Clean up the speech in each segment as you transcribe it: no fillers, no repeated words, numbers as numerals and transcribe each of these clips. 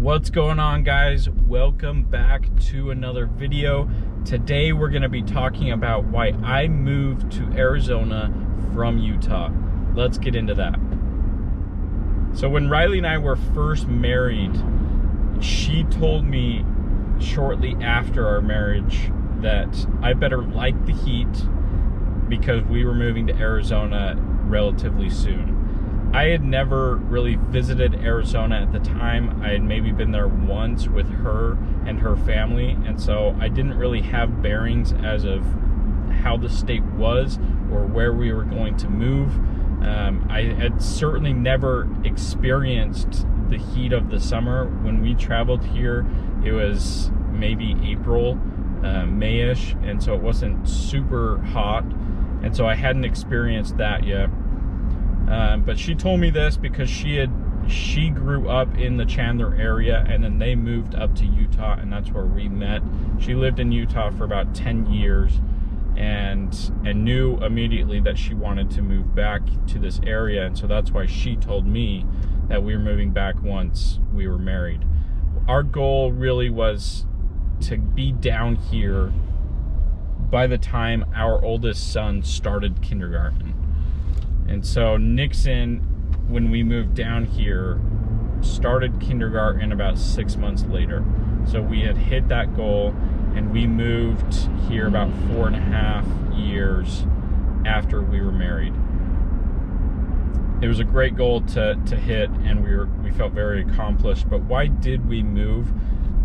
What's going on, guys? Welcome back to another video. Today we're going to be talking about why I moved to Arizona from Utah. Let's get into that. So when Riley and I were first married, she told me shortly after our marriage that I better like the heat because we were moving to Arizona relatively soon. I had never really visited Arizona at the time. I had maybe been there once with her and her family, and so I didn't really have bearings as of how the state was or where we were going to move. I had certainly never experienced the heat of the summer. When we traveled here, it was maybe April, May-ish, and so it wasn't super hot, and so I hadn't experienced that yet. But she told me this because she grew up in the Chandler area, and then they moved up to Utah, and that's where we met. She lived in Utah for about 10 years and knew immediately that she wanted to move back to this area, and so that's why she told me that we were moving back once we were married. Our goal really was to be down here by the time our oldest son started kindergarten. And so Nixon, when we moved down here, started kindergarten about 6 months later. So we had hit that goal, and we moved here about 4.5 years after we were married. It was a great goal to hit, and we felt very accomplished. But why did we move?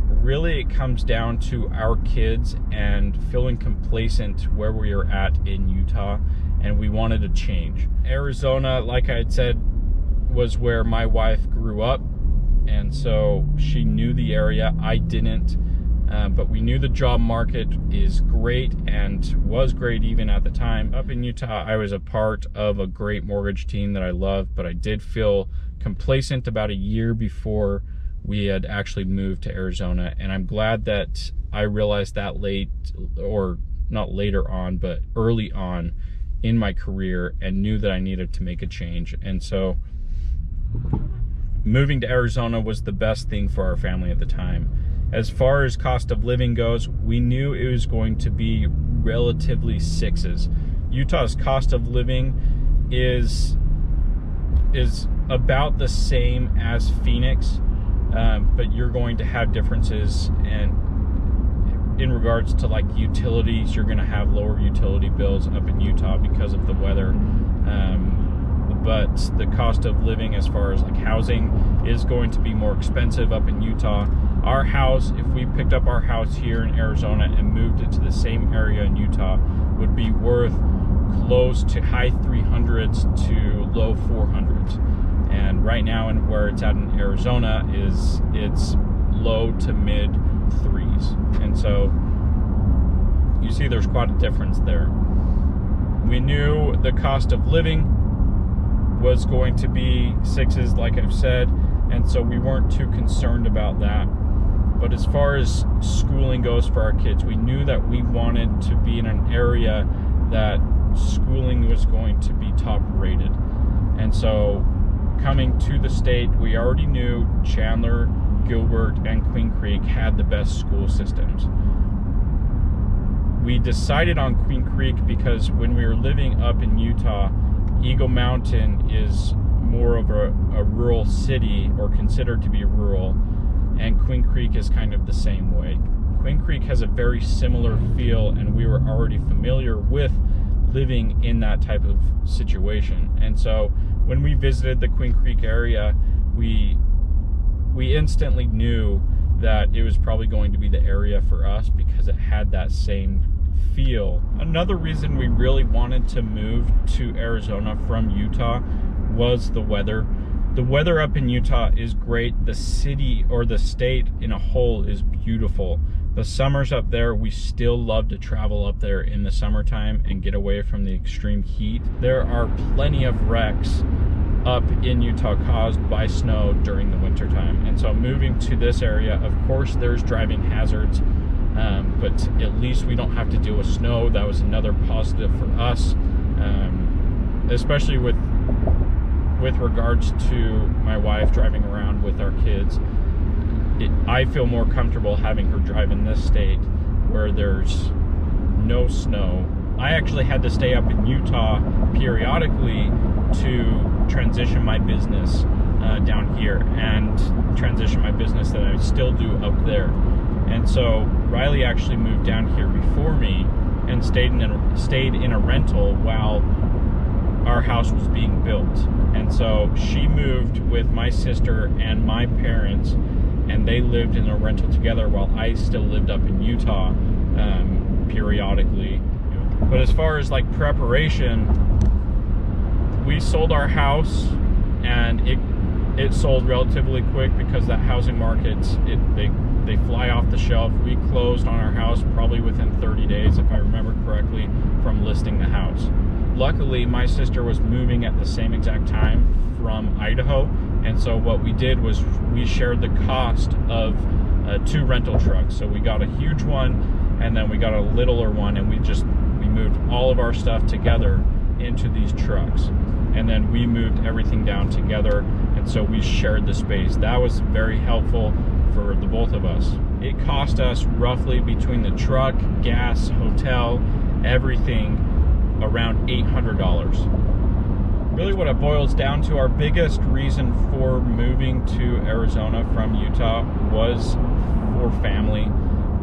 Really, it comes down to our kids and feeling complacent where we were at in Utah, and we wanted to change. Arizona, like I had said, was where my wife grew up, and so she knew the area. I didn't, but we knew the job market is great and was great even at the time. Up in Utah, I was a part of a great mortgage team that I loved, but I did feel complacent about a year before we had actually moved to Arizona, and I'm glad that I realized that late, or not later on, but early on in my career, and knew that I needed to make a change. And so moving to Arizona was the best thing for our family at the time. As far as cost of living goes, we knew it was going to be relatively sixes. Utah's cost of living is about the same as Phoenix, but you're going to have differences, and in regards to like utilities, you're going to have lower utility bills up in Utah because of the weather. But the cost of living as far as like housing is going to be more expensive up in Utah. Our house, if we picked up our house here in Arizona and moved it to the same area in Utah, would be worth close to high 300s to low 400s. And right now, and where it's at in Arizona, it's low to mid 3s. And so you see there's quite a difference there. We knew the cost of living was going to be sixes, like I've said, and so we weren't too concerned about that. But as far as schooling goes for our kids, we knew that we wanted to be in an area that schooling was going to be top rated. And so coming to the state, we already knew Chandler, Gilbert, and Queen Creek had the best school systems. We decided on Queen Creek because when we were living up in Utah, Eagle Mountain is more of a rural city, or considered to be rural, and Queen Creek is kind of the same way. Queen Creek has a very similar feel, and we were already familiar with living in that type of situation. And so when we visited the Queen Creek area, we instantly knew that it was probably going to be the area for us because it had that same feel. Another reason we really wanted to move to Arizona from Utah was the weather. The weather up in Utah is great. The city, or the state in a whole, is beautiful. The summers up there, we still love to travel up there in the summertime and get away from the extreme heat. There are plenty of wrecks up in Utah caused by snow during the wintertime. And so moving to this area, of course there's driving hazards, but at least we don't have to deal with snow. That was another positive for us, especially with regards to my wife driving around with our kids. I feel more comfortable having her drive in this state where there's no snow. I actually had to stay up in Utah periodically to transition my business down here and transition my business that I still do up there. And so Riley actually moved down here before me and stayed in a rental while our house was being built. And so she moved with my sister and my parents, and they lived in a rental together while I still lived up in Utah periodically. But as far as like preparation, we sold our house, and it sold relatively quick because that housing markets, they fly off the shelf. We closed on our house probably within 30 days, if I remember correctly, from listing the house. Luckily, my sister was moving at the same exact time from Idaho, and so what we did was we shared the cost of 2 rental trucks. So we got a huge one, and then we got a littler one, and we moved all of our stuff together into these trucks, and then we moved everything down together, and so we shared the space. That was very helpful for the both of us. It cost us roughly, between the truck, gas, hotel, everything, around $800. Really what it boils down to, our biggest reason for moving to Arizona from Utah was for family.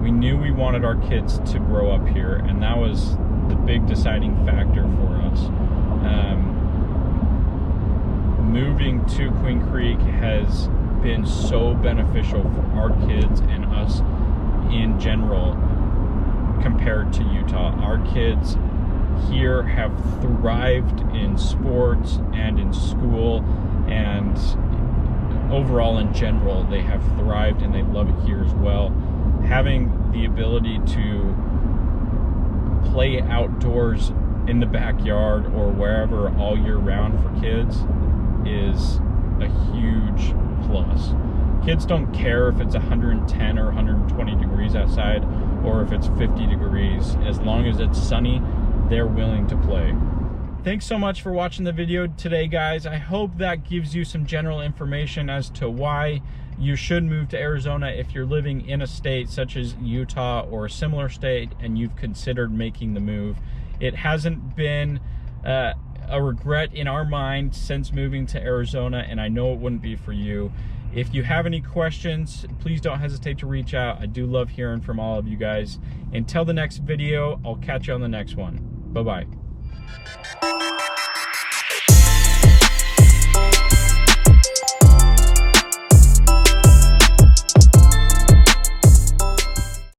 We knew we wanted our kids to grow up here, and that was the big deciding factor for us. Moving to Queen Creek has been so beneficial for our kids and us in general compared to Utah. Our kids here have thrived in sports and in school, and overall in general they have thrived, and they love it here as well. Having the ability to play outdoors in the backyard or wherever all year round for kids is a huge plus. Kids don't care if it's 110 or 120 degrees outside, or if it's 50 degrees. As long as it's sunny, they're willing to play. Thanks so much for watching the video today, guys. I hope that gives you some general information as to why you should move to Arizona if you're living in a state such as Utah or a similar state and you've considered making the move. It hasn't been a regret in our mind since moving to Arizona, and I know it wouldn't be for you. If you have any questions, please don't hesitate to reach out. I do love hearing from all of you guys. Until the next video, I'll catch you on the next one. Bye-bye.